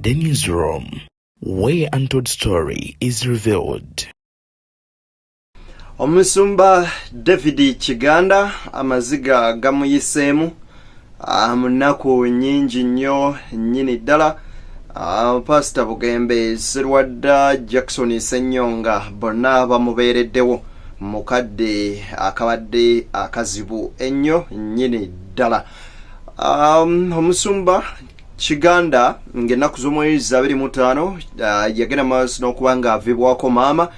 The Newsroom, where untold story is revealed. Omusumba David Kiganda amaziga gamuyisemu munaku nyingi nnyo nnyini ddala. Pastor Bugembe Sirwadda Jackson Senyonga bonna bamubeereddewo mukadde akabadde akazibu ennyo nnyini ddala. Omusumba Kiganda ng'ennaku z'omwezi 25 yagenda maaso n'okuba ng'avibwako maama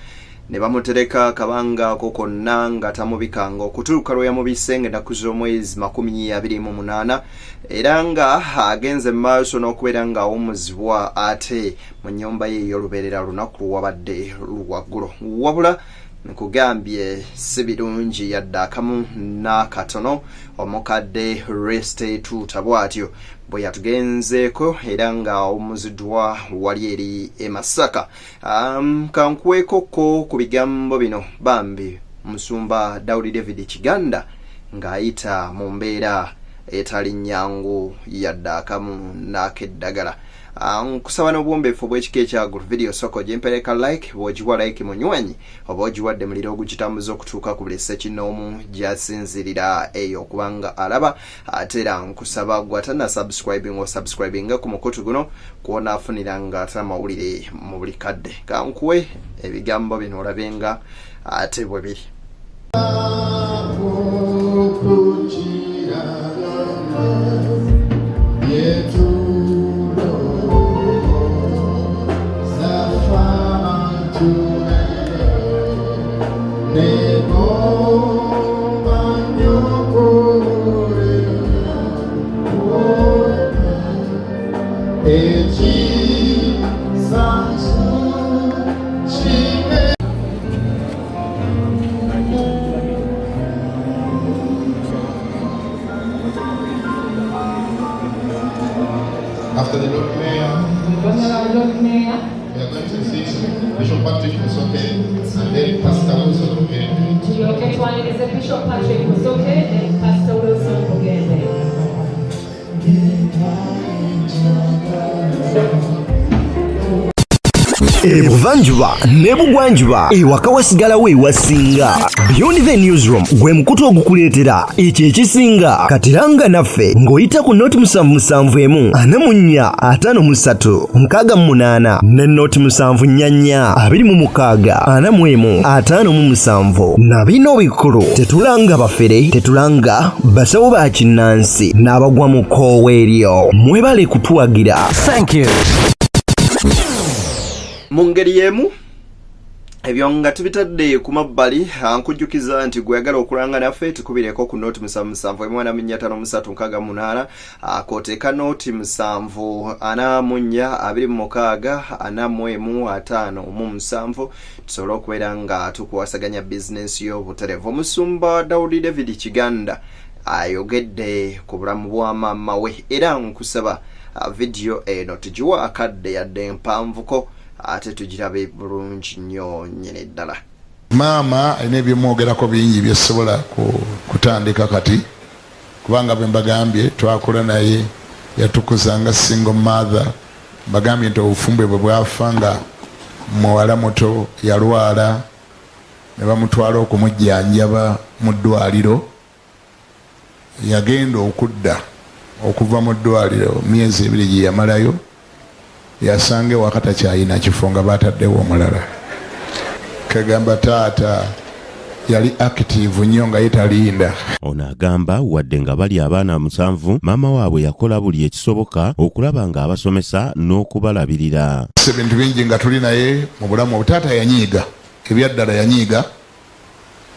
ne bamutereka kabanga kokonna nga tamubikanga okutuuka lwe yamubise ng'ennaku z'omwezi 28 era nga agenze maaso n'okubeera ng'awummuzibwa ate mu nnyumba ye ey'olubeerera lunaku lwabadde luwaggulo. Wabula nkugambye si birungi yadde akamu n'akatono omukadde Reste Tuta bw'atyo bwe yatugenzeeko era nga awummuziddwa wali eri e Masaka. Kankwekoko ku bigambo bino bambi Musumba David Kiganda ng'ayita mu mbeera etali nnyangu yadde akamu n'akeddagala. Kusaba n'obuwombeefu bw'ekika ekya Good Video Soko gyempereka like bw'ogiwa like munywanyi oba ogiwadde muliro ogukitambuza okutuuka ku buli ssekinnoomu gy'asinzirira eyo okubanga alaba ate era nkusaba gwatana subscribing osubscribinga ku mukutu guno kwona afunira nga ate amawulire mu buli kadde. Kankuwe ebigambo bino olabenga ate bwe biri. After the Lord Mayor, we are going to see Bishop Patrick Musoke and then Pastor Wilson Bugembe. Tulioketwanirize Bishop Patrick Musoke and Pastor Wilson Bugembe. Ebuvanjuba nebugwanjuba ewaka wasigalawo ewasinga. Beyond the Newsroom gwe mukutu ogukuleetera ekyo ekisinga katiranga naffe ng'oyita ku noti 771 44 53 ne noti 744 26 41 na bino bikulu tetulanga bafere tetulanga basawo ba kinnansi n'abagwa mu koowa eryo. Mwebale kutuwagira. Thank you. Mu ngeri y'emu ebyo nga tubitadde ku mabbali nkujjukiza nti gweyagala okulanga naffe tukubireko ku noti 775 akoteeka noti 7 tusobole okubeera nga tukuwasaganya bizinensi y'obuterevu. Omusumba David Kiganda ayogedde ku bulamu bwa maama we era nkusaba video eno tugiwa akadde yadde mpanvuko ate tugirabe bulungi nnyo nnyini ddala. Maama alina ebyomwogerako bingi byesobola kutandika kati kubanga bwe mbagambye twakula naye yatukuzanga single mother. Mbagambye nti obufumbe bwe bwafa nga muwala muto yalwala ne bamutwala okumujjanjaba mu ddwaliro. Yagenda okudda okuva mu ddwaliro myezi 2 gye yamalayo yasange wakata kyayina kifo nga bataddewo omulala. Kagamba taata yali active nnyo nga yetalinda. Ono agamba wadde nga bali abaana 7 maama waabwe yakola buli ekisoboka okulaba nga abasomesa n'okubalabirira. Ebintu bingi nga tuli naye mu bulamu obutaata yanyiiga ebyaddala yanyiiga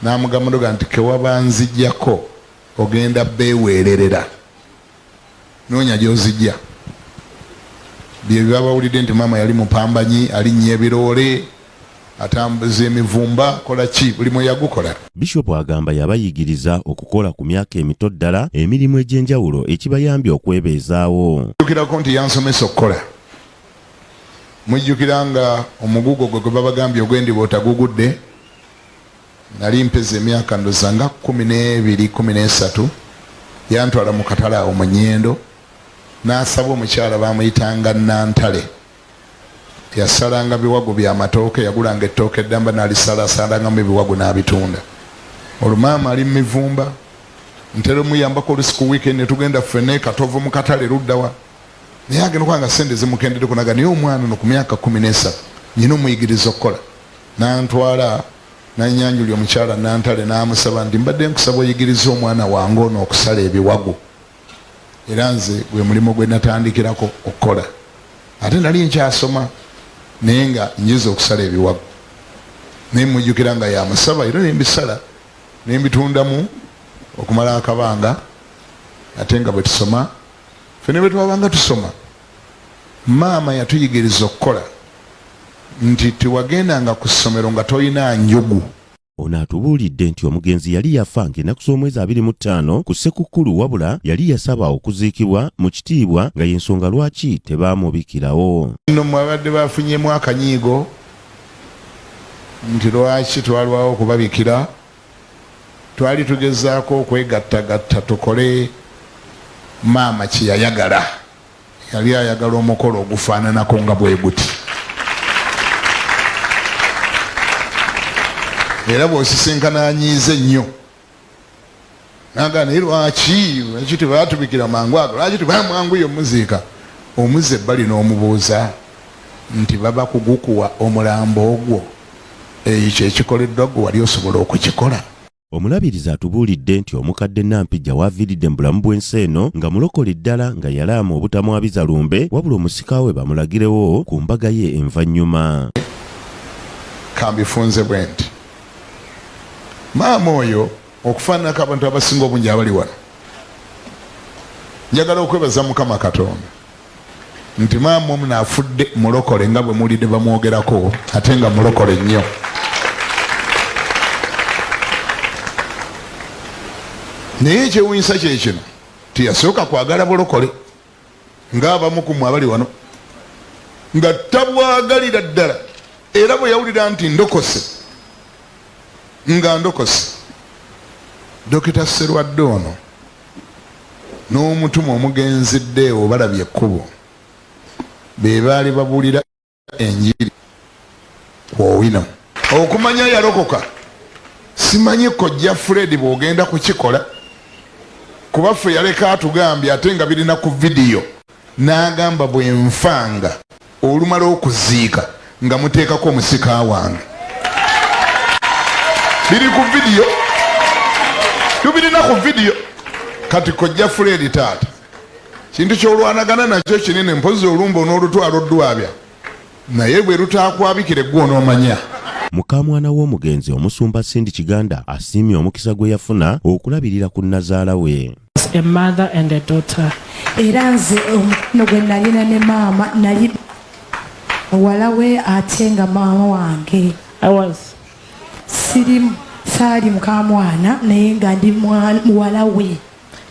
n'amugamba nti kewabanzijjako ogenda beeweererera noonya gy'ozijja. Bye babawulidde nti maama yali mupambanyi alinnya ebiroole atambuza emivumba kola ki buli mwe yagukola. Bishop agamba yabayigiriza okukola ku myaka emito ddala emirimu egy'enjawulo ekibayambye okwebeezaawo. Mujjukirako nti yansomesa okukola. Mujjukira nga omugugo gwe babagambye ogwendiba otagugudde nali mpeza emyaka ndoza nga 12 13 yantwala mu katale awo mu Nnyendo n'asaba omukyala bamuyitanga Nantale yasalanga biwago bya matooke, yagulanga ettooke eddamba n'alisalasalangamu ebiwago n'abitunda. Olwo maama ali mu mivumba, ntera muyambako olusi ku weekend ne tugenda ffene Katovu mu katale luddawa. Naye agenda okwanga ssente zimukendeddeko naga naye omwana ono ku myaka 13 nyina omuyigiriza okukola. N'antwala n'annyanjulya omukyala Nantale n'amusaba nti mbadde nkusaba oyigiriza omwana wange ono okusala ebiwago. Era nze gwe mulimu gwe natandikirako okukola. Ate nali nkyasoma naye nga nyiza okusala ebiwago. Naye mujjukira nga yamusaba era ne mbisala ne mbitundamu okumala akabanga. Ate nga bwe tusoma ffene bwe twabanga tusoma maama yatuyigiriza okukola nti tewagendanga ku ssomero nga toyina njugu. Ono atubuulidde nti omugenzi yali yafa ng'ennaku z'omwezi 25 ku Ssekukkulu wabula yali yasaba okuziikibwa mu kitiibwa nga y'ensonga lwaki tebaamubikirawo. Nno mwabadde bafunyemu akanyiigo nti lwaki twalwawo okubabikira. Twali tugezaako okwegattagatta tukole maama kye yayagala. Yali ayagala omukolo ogufaananako nga bwe guti. Era bw'osisinkana anyiize nnyo naga naye lwaki tebaatubikira mangu ago, lwaki tebamwanguyo omuziika. Omuzze ebbali n'omubuuza nti baba kugukuwa omulambo ogwo ekyo ekikoleddwa gwe wali osobola okukikola. Omulabirizi atubuulidde nti omukadde Nampijja waaviiridde mu bulamu bw'ensi eno nga mulokole ddala nga yalaama obutamwabiza lumbe wabula omusika we bamulagirewo ku mbaga ye envannyuma. Kambifunze bwe nti maama oyo okufaananako abantu abasinga obungi abali wano, njagala okwebaza Mukama Katonda nti maama omu naafudde mulokole nga bwe mulidde bamwogerako ate nga mulokole nnyo. Naye ekyewuunyisa kye kino tiyasooka kwagala bulokole ng'abamu ku mmwe abali wano nga tabwagalira ddala, era bwe yawulira nti ndokose nga ndokose. Dokita Sserwadde ono n'omutuma omugenzidde obalabye ekkubo be baali babuulira enjiri Owino. Okumanya yalokoka simanyi kojja Fred bw'ogenda kukikola kuba ffe yaleka atugambye ate nga birina ku vidiyo n'agamba bwe nfanga olumala okuziika nga muteekako omusika wange. Biri ku vidiyo, tubirina ku vidiyo. Kati kojja Fred taata kintu ky'olwanagana nakyo kinene, mpozi olumba n'olutwala oddwabya naye bwe lutaakwabikire gwe onoomanya. Mukamwana w'omugenzi omusumba Cindy Kiganda asiimye omukisa gwe yafuna okulabirira ku nnazaala we. A mother and a daughter. Era nze omukono gwe nalina ne maama nali muwala we ate nga maama wange. Saali mukamwana naye nga ndi muwala we.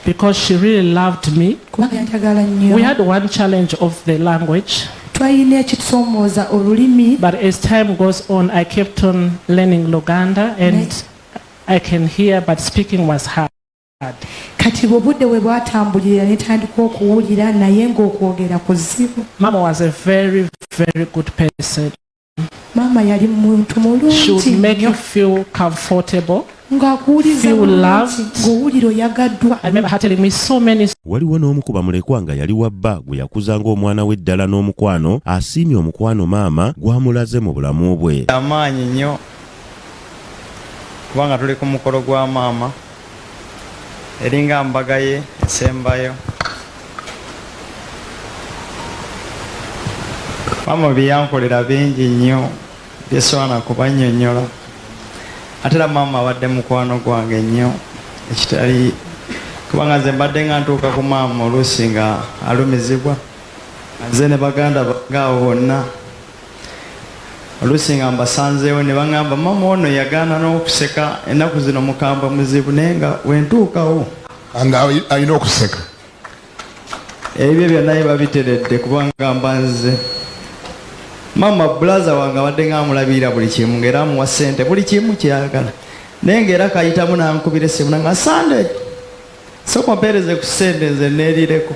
Because she really loved me. We had one challenge of the language. But as time goes on, I kept on learning Luganda and I can hear, but speaking was hard. Mama was a very, very good person. She would make you feel comfortable, feel loved. I remember her telling me so many. Waliwo n'omu ku bamulekwa nga yali wabba gwe yakuzanga omwana we ddala n'omukwano asiimye omukwano maama gwamulaze mu bulamu bwe. Amaanyi nnyo kubanga tuli ku mukolo gwa maama eringa mbaga ye esembayo. Maama byankolera bingi nnyo byesobola kubannyonnyola. Ate era maama abadde mukwano gwange nnyo ekitali kubanga nze mbadde nga ntuuka ku maama oluusi nga alumizibwa nze ne baganda ngaawo bonna oluusi nga mbasanzeewo ne baŋŋamba maama ono yagaana n'okuseka ennaku zino mukamba muzibu naye nga wentuukawo nga alina okuseka. Ebyo byonna bye babiteredde kubanga mba nze maama bulaza wange abadde ng'amulabirira buli kimu ng'era amuwa ssente buli kimu kyayagala naye ng'era kayitamu n'ankubira essimu nanga Sande soko mpeereze ku ssente nze neerireko.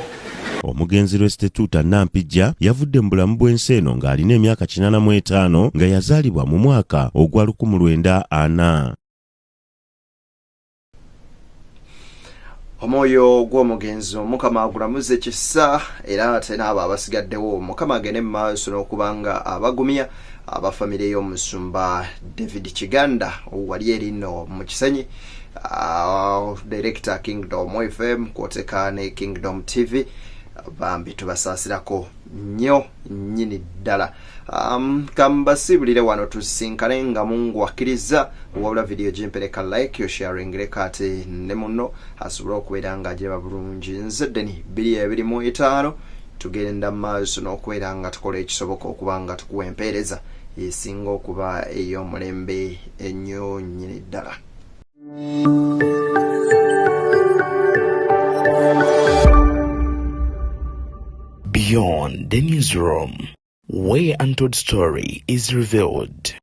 Omugenzi Restituta Nampijja yavudde mu bulamu bw'ensi eno ng'alina emyaka 85 nga yazaalibwa mu mwaka ogwa 1940. Omwoyo gw'omugenzi Mukama agulamuze kisa era ate n'abo abasigaddewo Mukama agende mu maaso n'okubanga abagumya abafamire y'omusumba David Kiganda wali erino mu Kisenyi, director Kingdom FM kwoteka ne Kingdom TV bambi tubasaasirako nnyo nnyini ddala. Kambasibulire wano tusinkane nga Mungu akkiriza wabula video gyempereka like yo sharing leka ate ne muno asobola okubeera nga agyeba bulungi. Nze Deni 225 tugenda maaso n'okubeera nga tukola ekisoboka okuba nga tukuwa empeereza esinga okuba ey'omulembe ennyo nnyini ddala. Beyond the newsroom, where untold story is revealed.